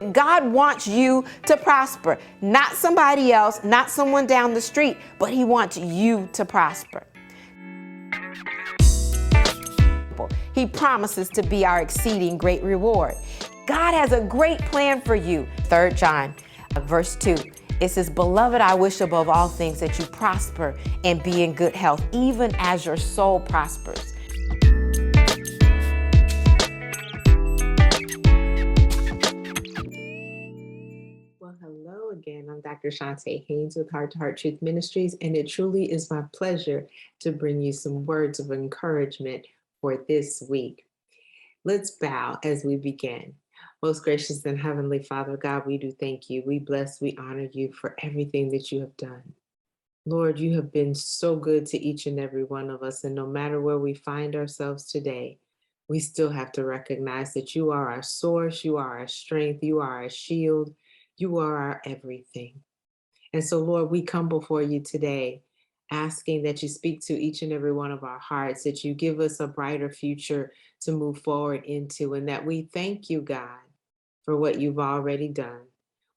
that God wants you to prosper. Not somebody else, not someone down the street, but He wants you to prosper. He promises to be our exceeding great reward. God has a great plan for you. 3 John, verse 2, it says, "Beloved, I wish above all things that you prosper and be in good health, even as your soul prospers." Well, hello again. I'm Dr. Chonta Haynes with Heart Truth Ministries, and it truly is my pleasure to bring you some words of encouragement for this week. Let's bow as we begin. Most gracious and heavenly Father God, we do thank you. We bless, we honor you for everything that you have done. Lord, you have been so good to each and every one of us, and no matter where we find ourselves today, we still have to recognize that you are our source, you are our strength, you are our shield, you are our everything. And so, Lord, we come before you today asking that you speak to each and every one of our hearts, that you give us a brighter future to move forward into, and that we thank you, God, for what you've already done.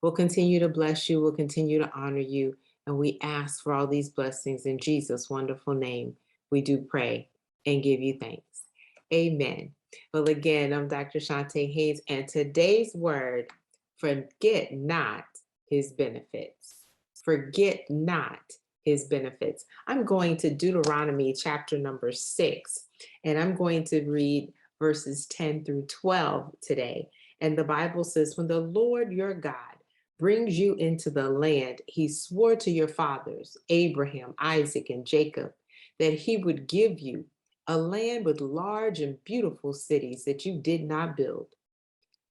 We'll continue to bless you, we'll continue to honor you, and we ask for all these blessings in Jesus' wonderful name. We do pray and give you thanks. Amen. Well, again, I'm Dr. Chonta Haynes, and today's word, forget not his benefits. Forget not his benefits. I'm going to Deuteronomy chapter number 6, and I'm going to read verses 10 through 12 today. And the Bible says, "When the Lord your God brings you into the land he swore to your fathers, Abraham, Isaac, and Jacob, that he would give you, a land with large and beautiful cities that you did not build,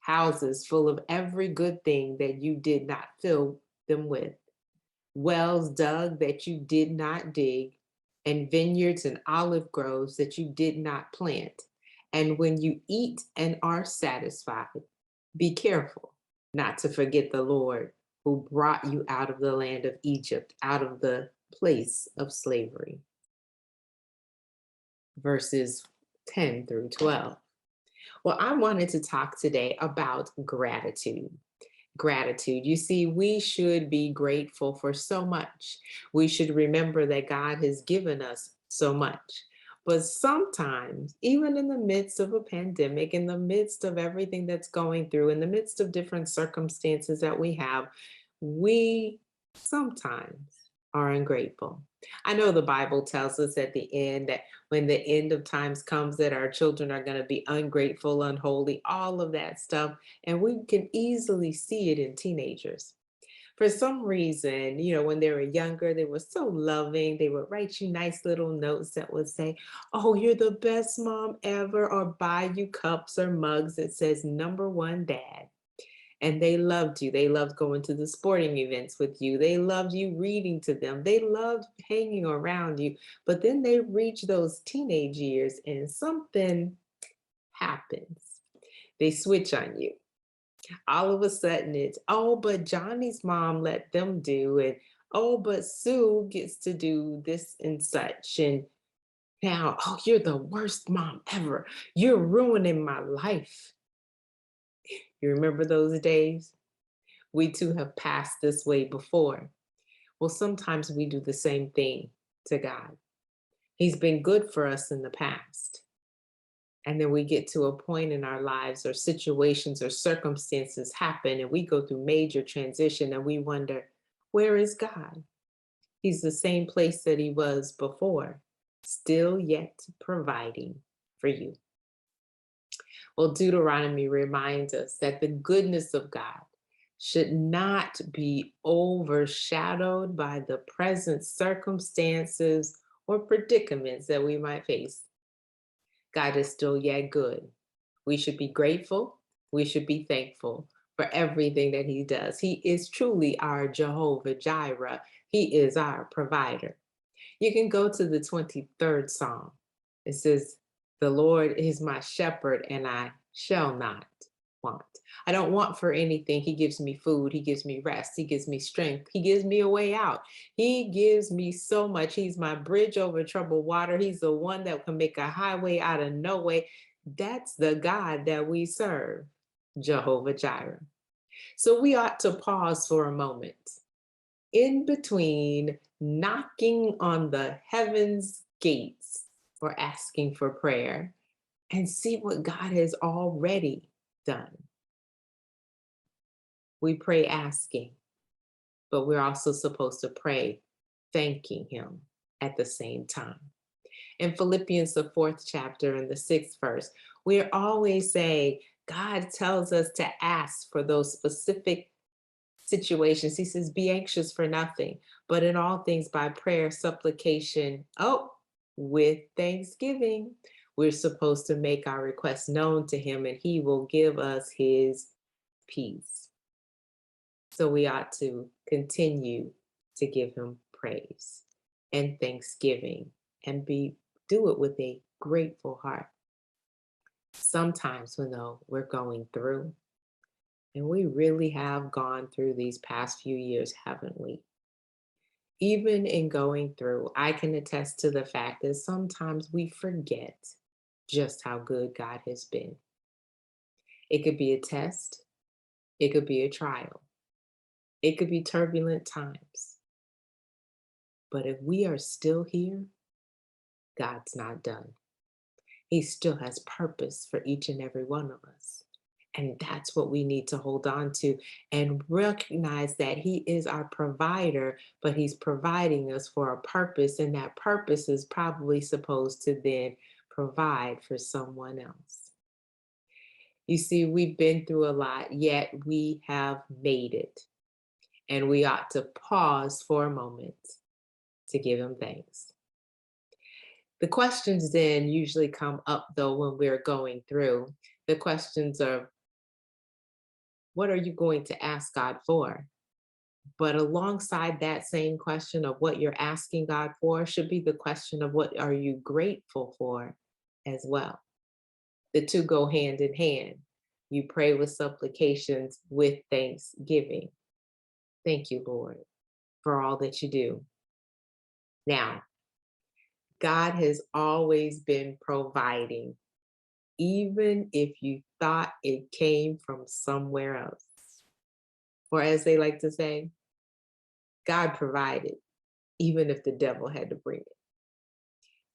houses full of every good thing that you did not fill them with, wells dug that you did not dig, and vineyards and olive groves that you did not plant. And when you eat and are satisfied, be careful not to forget the Lord who brought you out of the land of Egypt, out of the place of slavery." Verses 10 through 12. Well, I wanted to talk today about gratitude. Gratitude. You see, we should be grateful for so much. We should remember that God has given us so much. But sometimes, even in the midst of a pandemic, in the midst of everything that's going through, in the midst of different circumstances that we have, we sometimes are ungrateful. I know the Bible tells us at the end that when the end of times comes, that our children are going to be ungrateful, unholy, all of that stuff. And we can easily see it in teenagers. For some reason, when they were younger, they were so loving. They would write you nice little notes that would say, "Oh, you're the best mom ever," or buy you cups or mugs that says #1 dad. And they loved you. They loved going to the sporting events with you. They loved you reading to them. They loved hanging around you. But then they reach those teenage years and something happens. They switch on you. All of a sudden it's, "Oh, but Johnny's mom let them do," and "Oh, but Sue gets to do this and such." And now, "Oh, you're the worst mom ever. You're ruining my life." You remember those days? We too have passed this way before. Well, sometimes we do the same thing to God. He's been good for us in the past. And then we get to a point in our lives, or situations or circumstances happen, and we go through major transition and we wonder, where is God? He's the same place that he was before, still yet providing for you. Well, Deuteronomy reminds us that the goodness of God should not be overshadowed by the present circumstances or predicaments that we might face. God is still yet good. We should be grateful. We should be thankful for everything that he does. He is truly our Jehovah Jireh. He is our provider. You can go to the 23rd Psalm. It says, "The Lord is my shepherd, and I shall not want." I don't want for anything. He gives me food. He gives me rest. He gives me strength. He gives me a way out. He gives me so much. He's my bridge over troubled water. He's the one that can make a highway out of no way. That's the God that we serve, Jehovah Jireh. So we ought to pause for a moment in between knocking on the heavens gates or asking for prayer and see what God has already done. We pray asking, but we're also supposed to pray thanking Him at the same time. In Philippians, the 4th chapter and the 6th verse, we always say God tells us to ask for those specific situations. He says, be anxious for nothing, but in all things by prayer, supplication, with thanksgiving. We're supposed to make our requests known to Him and He will give us His peace. So we ought to continue to give Him praise and thanksgiving and do it with a grateful heart. Sometimes when we're going through, and we really have gone through these past few years, haven't we? Even in going through, I can attest to the fact that sometimes we forget just how good God has been. It could be a test. It could be a trial. It could be turbulent times. But if we are still here, God's not done. He still has purpose for each and every one of us. And that's what we need to hold on to and recognize that He is our provider, but He's providing us for a purpose. And that purpose is probably supposed to then provide for someone else. You see, we've been through a lot, yet we have made it. And we ought to pause for a moment to give Him thanks. The questions then usually come up, though, when we're going through. The questions are, what are you going to ask God for? But alongside that same question of what you're asking God for should be the question of what are you grateful for as well. The two go hand in hand. You pray with supplications with thanksgiving. Thank you, Lord, for all that you do. Now, God has always been providing, even if you thought it came from somewhere else. Or as they like to say, God provided, even if the devil had to bring it,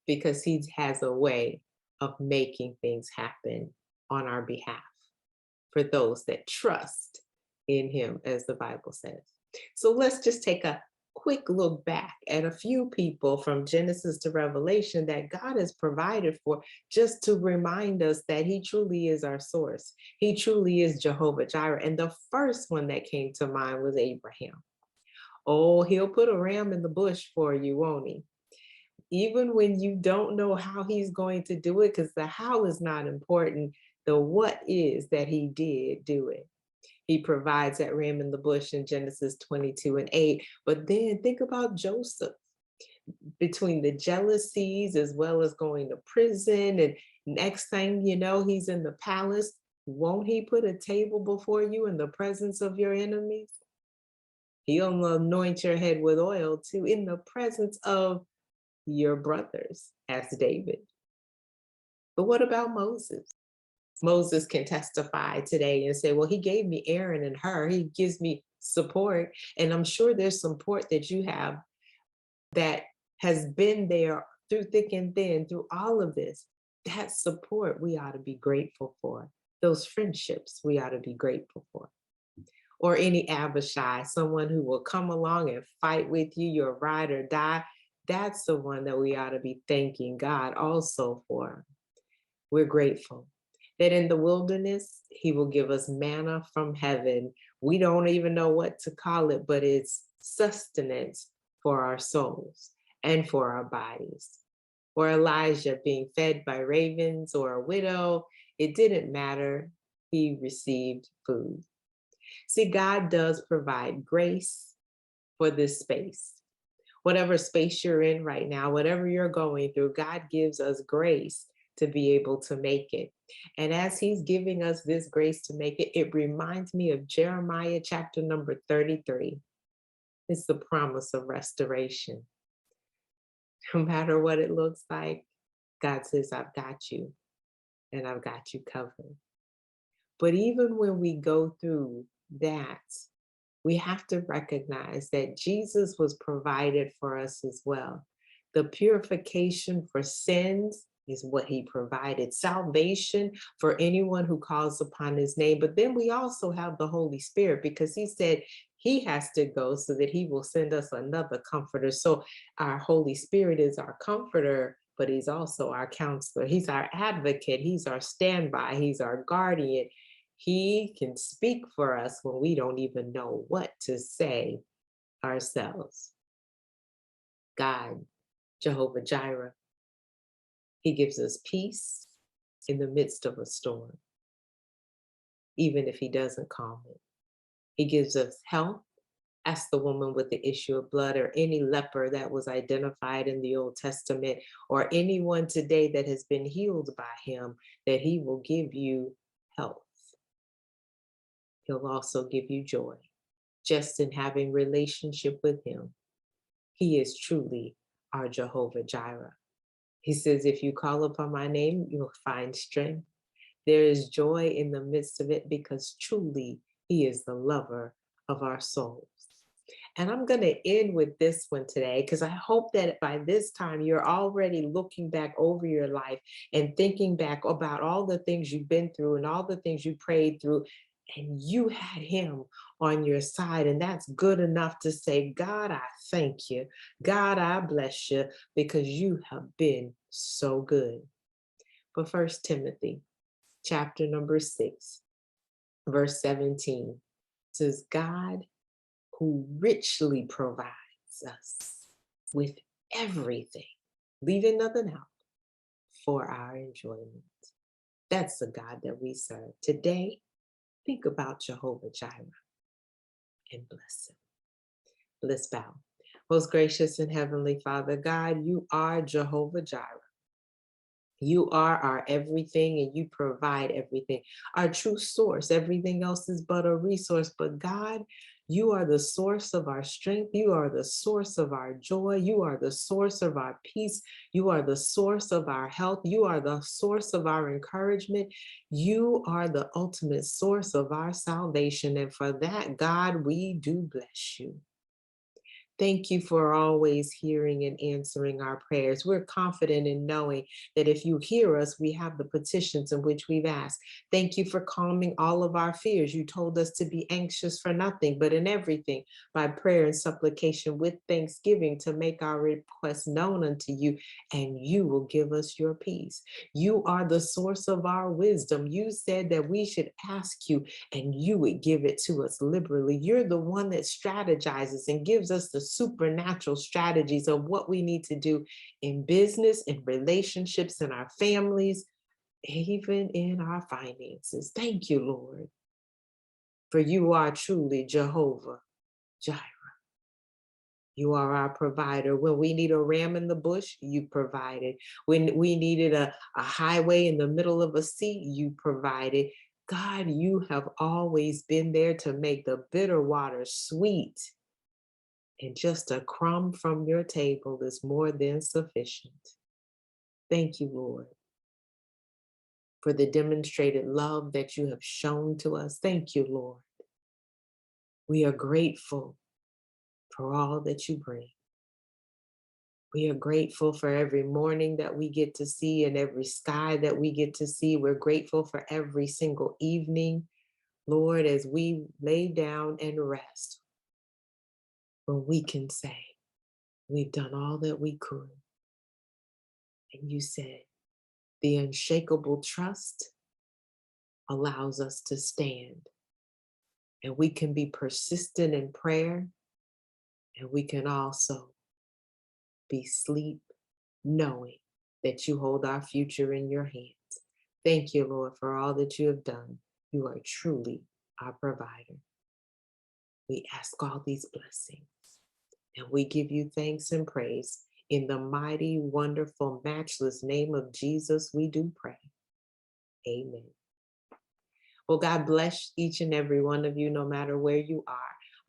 because He has a way of making things happen on our behalf for those that trust in Him, as the Bible says. So let's just take a quick look back at a few people from Genesis to Revelation that God has provided for, just to remind us that He truly is our source. He truly is Jehovah Jireh. And the first one that came to mind was Abraham. Oh, He'll put a ram in the bush for you, won't He? Even when you don't know how He's going to do it, because the how is not important, the what is that He did do it. He provides that ram in the bush in Genesis 22:8. But then think about Joseph, between the jealousies as well as going to prison. And next thing you know, he's in the palace. Won't He put a table before you in the presence of your enemies? He'll anoint your head with oil too, in the presence of your brothers, as David. But what about Moses? Moses can testify today and say, well, He gave me Aaron and Hur. He gives me support. And I'm sure there's support that you have that has been there through thick and thin, through all of this. That support we ought to be grateful for. Those friendships we ought to be grateful for. Or any Abishai, someone who will come along and fight with you, your ride or die. That's the one that we ought to be thanking God also for. We're grateful that in the wilderness, He will give us manna from heaven. We don't even know what to call it, but it's sustenance for our souls and for our bodies. Or Elijah being fed by ravens, or a widow, it didn't matter. He received food. See, God does provide grace for this space. Whatever space you're in right now, whatever you're going through, God gives us grace to be able to make it. And as He's giving us this grace to make it, it reminds me of Jeremiah chapter number 33. It's the promise of restoration. No matter what it looks like, God says, I've got you and I've got you covered. But even when we go through that, we have to recognize that Jesus was provided for us as well. The purification for sins is what he provided. Salvation for anyone who calls upon his name. But then we also have the Holy Spirit, because he said he has to go so that he will send us another comforter. So our Holy Spirit is our comforter, but he's also our counselor. He's our advocate. He's our standby. He's our guardian. He can speak for us when we don't even know what to say ourselves. God, Jehovah Jireh, he gives us peace in the midst of a storm, even if he doesn't calm it. He gives us health. Ask the woman with the issue of blood, or any leper that was identified in the Old Testament, or anyone today that has been healed by him, that he will give you health. He'll also give you joy just in having relationship with him. He is truly our Jehovah Jireh. He says, if you call upon my name, you'll find strength. There is joy in the midst of it, because truly he is the lover of our souls. And I'm going to end with this one today, because I hope that by this time you're already looking back over your life and thinking back about all the things you've been through and all the things you prayed through, and you had him on your side. And that's good enough to say, God, I thank you. God, I bless you, because you have been so good. But First Timothy chapter number 6, verse 17 says, God, who richly provides us with everything, leaving nothing out, for our enjoyment. That's the God that we serve. Today, think about Jehovah Jireh and bless him. Let's bow. Most gracious and heavenly Father, God, you are Jehovah Jireh. You are our everything, and you provide everything, our true source. Everything else is but a resource. But God, you are the source of our strength. You are the source of our joy. You are the source of our peace. You are the source of our health. You are the source of our encouragement. You are the ultimate source of our salvation. And for that, God, we do bless you. Thank you for always hearing and answering our prayers. We're confident in knowing that if you hear us, we have the petitions in which we've asked. Thank you for calming all of our fears. You told us to be anxious for nothing, but in everything, by prayer and supplication with thanksgiving, to make our requests known unto you, and you will give us your peace. You are the source of our wisdom. You said that we should ask you, and you would give it to us liberally. You're the one that strategizes and gives us the supernatural strategies of what we need to do in business, in relationships, in our families, even in our finances. Thank you, Lord, for you are truly Jehovah Jireh. You are our provider. When we need a ram in the bush, you provided. When we needed a highway in the middle of a sea, you provided. God, you have always been there to make the bitter water sweet. And just a crumb from your table is more than sufficient. Thank you, Lord, for the demonstrated love that you have shown to us. Thank you, Lord. We are grateful for all that you bring. We are grateful for every morning that we get to see and every sky that we get to see. We're grateful for every single evening, Lord, as we lay down and rest, when we can say, we've done all that we could. And you said, the unshakable trust allows us to stand. And we can be persistent in prayer. And we can also be asleep knowing that you hold our future in your hands. Thank you, Lord, for all that you have done. You are truly our provider. We ask all these blessings, and we give you thanks and praise. In the mighty, wonderful, matchless name of Jesus, we do pray. Amen. Well, God bless each and every one of you, no matter where you are.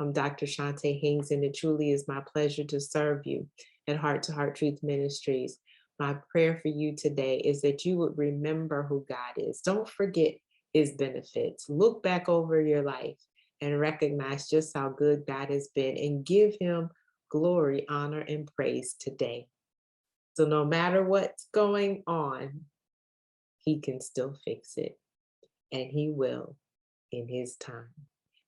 I'm Dr. Chonta Haynes, and it truly is my pleasure to serve you at Heart Truth Ministries. My prayer for you today is that you would remember who God is. Don't forget his benefits. Look back over your life and recognize just how good God has been and give him glory, honor, and praise today. So no matter what's going on, he can still fix it, and he will in his time.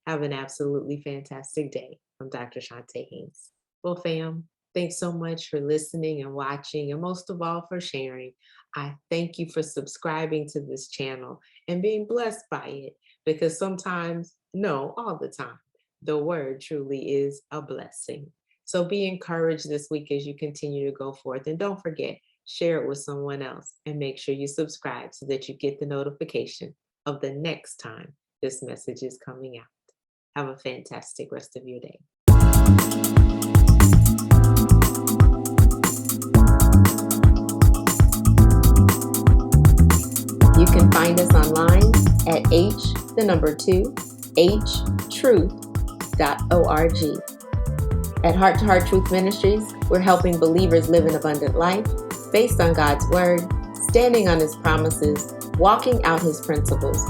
Have an absolutely fantastic day. I'm Dr. Chonta Haynes. Well, fam, thanks so much for listening and watching, and most of all for sharing. I thank you for subscribing to this channel and being blessed by it, because sometimes, no, all the time, the word truly is a blessing. So be encouraged this week as you continue to go forth. And don't forget, share it with someone else and make sure you subscribe so that you get the notification of the next time this message is coming out. Have a fantastic rest of your day. You can find us online at H2Truth.org. At Heart Truth Ministries, we're helping believers live an abundant life based on God's Word, standing on His promises, walking out His principles,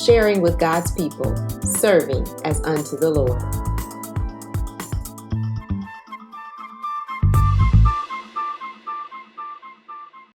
sharing with God's people, serving as unto the Lord.